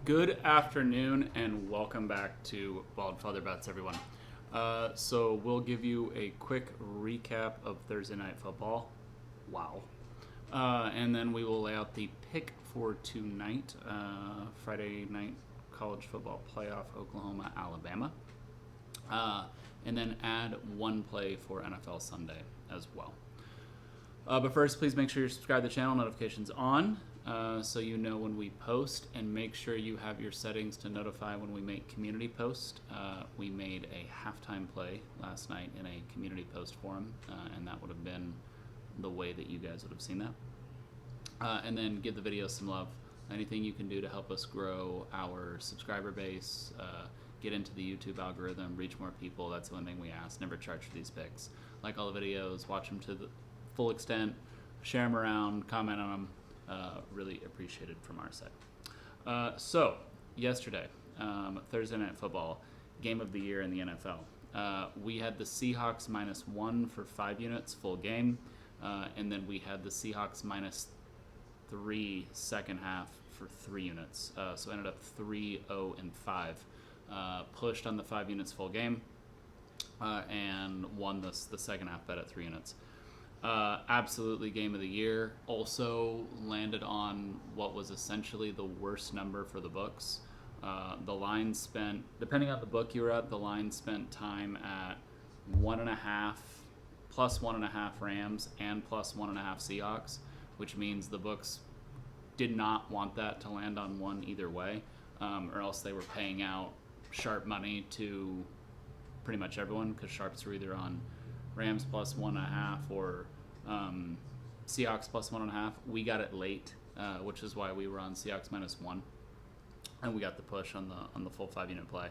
Good afternoon and welcome back to Wildfather Bets, everyone. So we'll give you a quick recap of Thursday Night Football. Wow. And then we will lay out the pick for tonight, Friday Night College Football Playoff, Oklahoma, Alabama. And then add one play for NFL Sunday as well. But first, please make sure you're subscribed to the channel, notifications on, so you know when we post, and make sure you have your settings to notify when we make community posts. We made a halftime play last night in a community post forum, and that would have been the way that you guys would have seen that. And then give the video some love. Anything you can do to help us grow our subscriber base, get into the YouTube algorithm, reach more people, that's the one thing we ask. Never charge for these picks. Like all the videos, watch them to the full extent, share them around, comment on them. Really appreciated from our side. So, yesterday, Thursday Night Football, game of the year in the NFL. We had the Seahawks -1 for 5 units, full game. And then we had the Seahawks -3 second half for 3 units. So ended up 3-0-5. Pushed on the 5 units full game and won the second half bet at 3 units. Absolutely game of the year. Also landed on what was essentially the worst number for the books. The line spent, depending on the book you were at, the line spent time at 1.5, plus 1.5 Rams and plus 1.5 Seahawks, which means the books did not want that to land on one either way, or else they were paying out sharp money to pretty much everyone, because sharps were either on Rams plus 1.5 or Seahawks plus 1.5. We got it late, which is why we were on Seahawks -1, and we got the push on the full 5 unit play,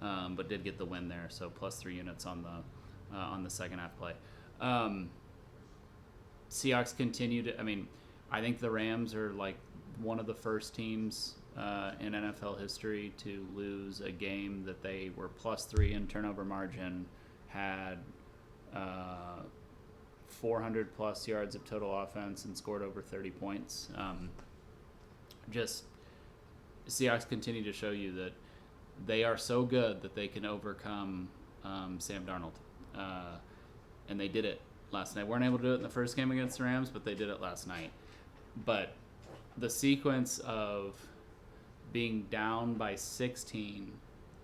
but did get the win there. So plus 3 units on the second half play. Seahawks continued. I mean, I think the Rams are like one of the first teams in NFL history to lose a game that they were +3 in turnover margin, had 400 plus yards of total offense, and scored over 30 points. Just Seahawks continue to show you that they are so good that they can overcome Sam Darnold, and they did it last night. Weren't able to do it in the first game against the Rams, but they did it last night. But the sequence of being down by 16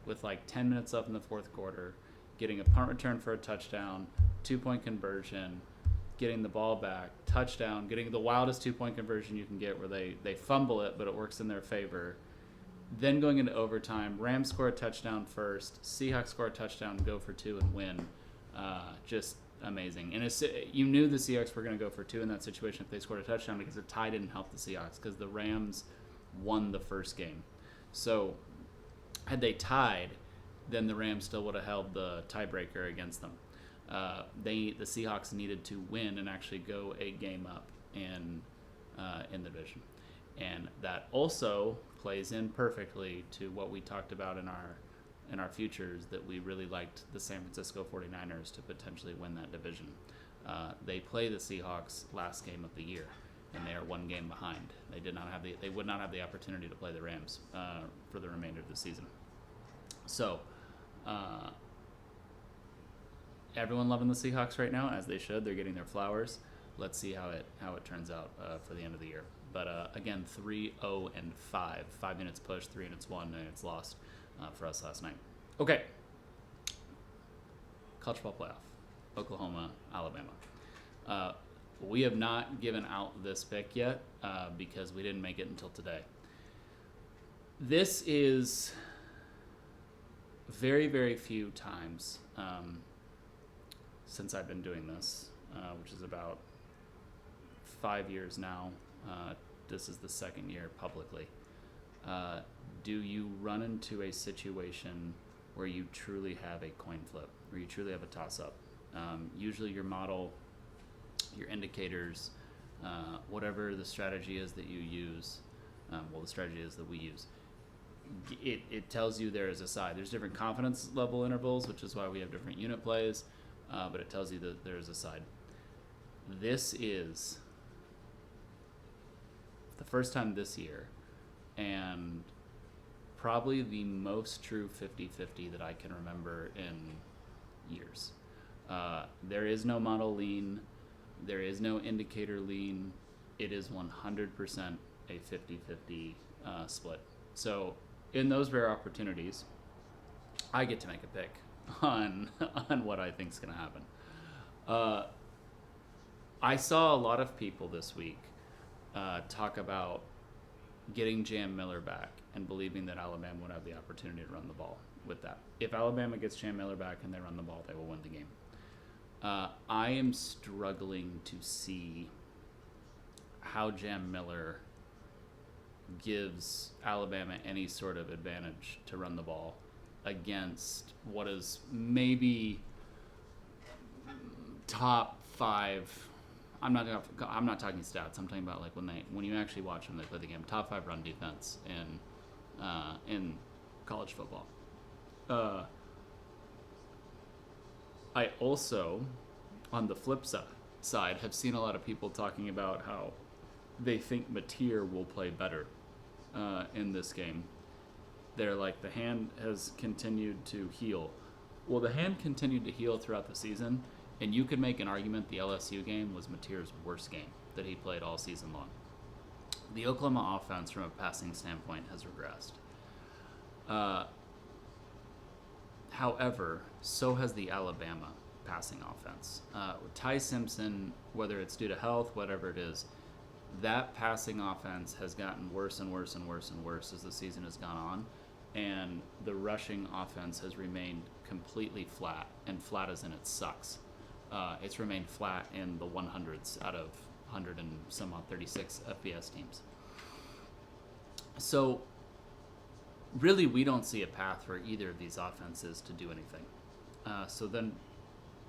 with like 10 minutes left in the fourth quarter, getting a punt return for a touchdown, 2-point conversion, getting the ball back, touchdown, getting the wildest 2-point conversion you can get where they fumble it, but it works in their favor. Then going into overtime, Rams score a touchdown first, Seahawks score a touchdown, go for 2 and win. Just amazing. And you knew the Seahawks were going to go for 2 in that situation if they scored a touchdown, because the tie didn't help the Seahawks because the Rams won the first game. So had they tied, then the Rams still would have held the tiebreaker against them. The Seahawks needed to win and actually go a game up in the division, and that also plays in perfectly to what we talked about in our futures, that we really liked the San Francisco 49ers to potentially win that division. They play the Seahawks last game of the year, and they are 1 game behind. They would not have the opportunity to play the Rams for the remainder of the season. So. Everyone loving the Seahawks right now, as they should. They're getting their flowers. Let's see how it turns out for the end of the year. But again, 3-0-5. 5 units pushed, 3 units won, and it's lost for us last night. Okay. College football playoff. Oklahoma, Alabama. We have not given out this pick yet because we didn't make it until today. This is very, very few times since I've been doing this, which is about 5 years now. This is the 2nd year publicly. Do you run into a situation where you truly have a coin flip, where you truly have a toss-up? Usually your model, your indicators, whatever the strategy is that you use, the strategy is that we use, it tells you there is a side. There's different confidence level intervals, which is why we have different unit plays, but it tells you that there is a side. This is the first time this year, and probably the most true 50-50 that I can remember in years. There is no model lean. There is no indicator lean. It is 100% a 50-50 split. So in those rare opportunities, I get to make a pick on what I think is going to happen. I saw a lot of people this week talk about getting Jam Miller back and believing that Alabama would have the opportunity to run the ball with that. If Alabama gets Jam Miller back and they run the ball, they will win the game. I am struggling to see how Jam Miller gives Alabama any sort of advantage to run the ball against what is maybe top 5. I'm not talking stats. I'm talking about like when you actually watch them, they play the game. Top 5 run defense in college football. I also, on the flip side, have seen a lot of people talking about how they think Mateer will play better in this game. They're like, the hand has continued to heal. Well, the hand continued to heal throughout the season, and you could make an argument the LSU game was Mateer's worst game that he played all season long. The Oklahoma offense, from a passing standpoint, has regressed. However, so has the Alabama passing offense. Ty Simpson, whether it's due to health, whatever it is, that passing offense has gotten worse and worse and worse and worse as the season has gone on, and the rushing offense has remained completely flat, and flat as in it sucks. It's remained flat in the 100s out of 100 and some odd 36 FBS teams. So really, we don't see a path for either of these offenses to do anything. So then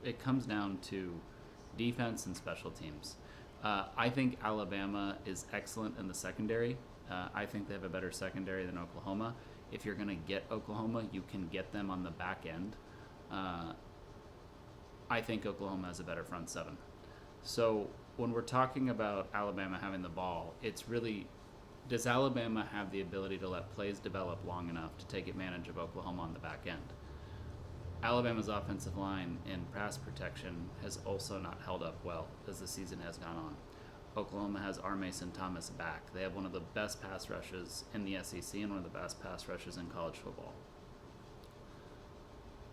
it comes down to defense and special teams. I think Alabama is excellent in the secondary. I think they have a better secondary than Oklahoma. If you're going to get Oklahoma, you can get them on the back end. I think Oklahoma has a better front seven. So when we're talking about Alabama having the ball, it's really, does Alabama have the ability to let plays develop long enough to take advantage of Oklahoma on the back end? Alabama's offensive line in pass protection has also not held up well as the season has gone on. Oklahoma has R. Mason Thomas back. They have one of the best pass rushes in the SEC and one of the best pass rushes in college football.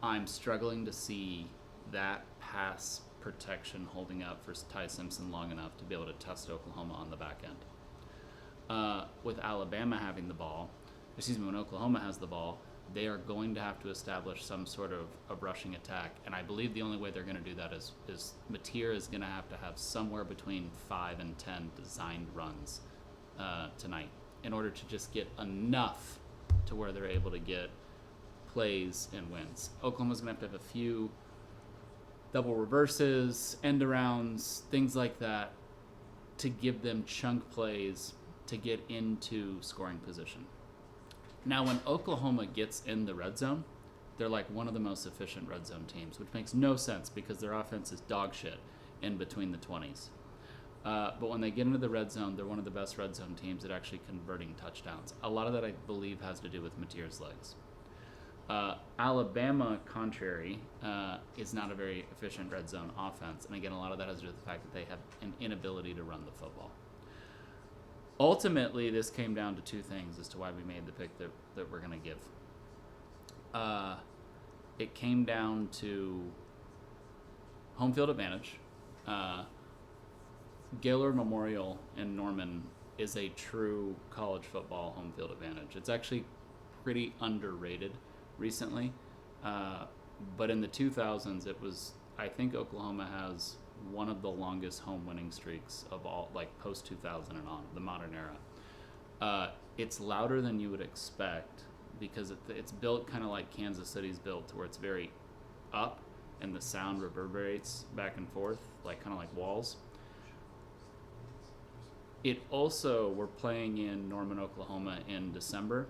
I'm struggling to see that pass protection holding up for Ty Simpson long enough to be able to test Oklahoma on the back end. With Alabama having the ball, when Oklahoma has the ball, they are going to have to establish some sort of a rushing attack. And I believe the only way they're going to do that is Mateer is going to have somewhere between 5 and 10 designed runs tonight in order to just get enough to where they're able to get plays and wins. Oklahoma's going to have a few double reverses, end arounds, things like that to give them chunk plays to get into scoring position. Now, when Oklahoma gets in the red zone, they're like one of the most efficient red zone teams, which makes no sense because their offense is dog shit in between the 20s. But when they get into the red zone, they're one of the best red zone teams at actually converting touchdowns. A lot of that, I believe, has to do with Mateer's legs. Alabama, contrary, is not a very efficient red zone offense. And again, a lot of that has to do with the fact that they have an inability to run the football. Ultimately, this came down to two things as to why we made the pick that we're going to give. It came down to home field advantage. Gaylord Memorial in Norman is a true college football home field advantage. It's actually pretty underrated recently. But in the 2000s, it was, I think Oklahoma has one of the longest home winning streaks of all, like post 2000 and on, the modern era. It's louder than you would expect because it's built kind of like Kansas City's built, to where it's very up and the sound reverberates back and forth, like kind of like walls. It also, we're playing in Norman, Oklahoma in December.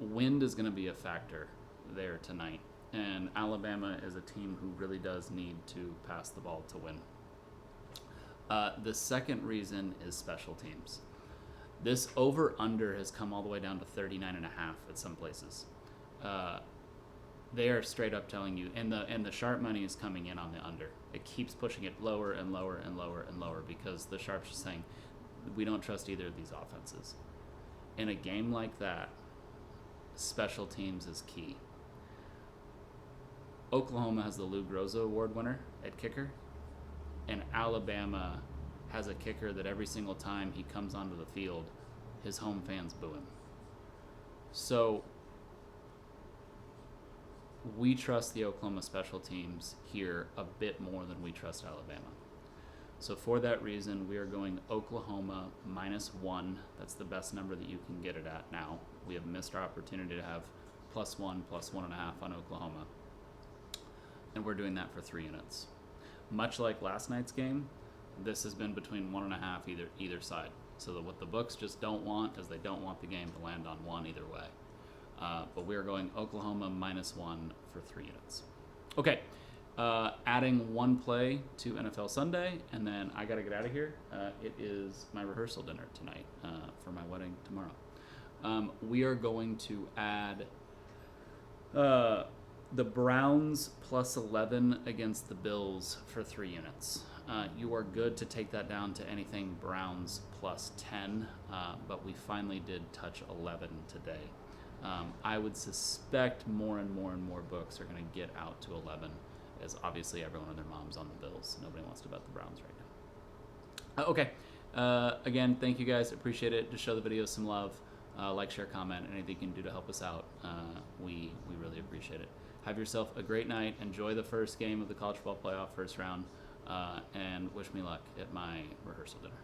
Wind is going to be a factor there tonight. And Alabama is a team who really does need to pass the ball to win. The second reason is special teams. This over-under has come all the way down to 39.5 at some places. They are straight up telling you, and the sharp money is coming in on the under. It keeps pushing it lower and lower and lower and lower because the sharps are saying, we don't trust either of these offenses. In a game like that, special teams is key. Oklahoma has the Lou Groza Award winner at kicker, and Alabama has a kicker that every single time he comes onto the field, his home fans boo him. So we trust the Oklahoma special teams here a bit more than we trust Alabama. So for that reason, we are going Oklahoma -1. That's the best number that you can get it at now. We have missed our opportunity to have +1, +1.5 on Oklahoma. And we're doing that for 3 units. Much like last night's game, this has been between 1.5 either side. So that what the books just don't want is they don't want the game to land on 1 either way. But we're going Oklahoma -1 for 3 units. Okay, adding 1 play to NFL Sunday, and then I got to get out of here. It is my rehearsal dinner tonight for my wedding tomorrow. We are going to add the Browns +11 against the Bills for 3 units. You are good to take that down to anything Browns +10, but we finally did touch 11 today. I would suspect more and more books are going to get out to 11, as obviously everyone and their mom's on the Bills. Nobody wants to bet the Browns right now. Okay. Again, thank you guys. Appreciate it. Just show the video some love. Like, share, comment. Anything you can do to help us out. We really appreciate it. Have yourself a great night. Enjoy the first game of the college football playoff first round. And wish me luck at my rehearsal dinner.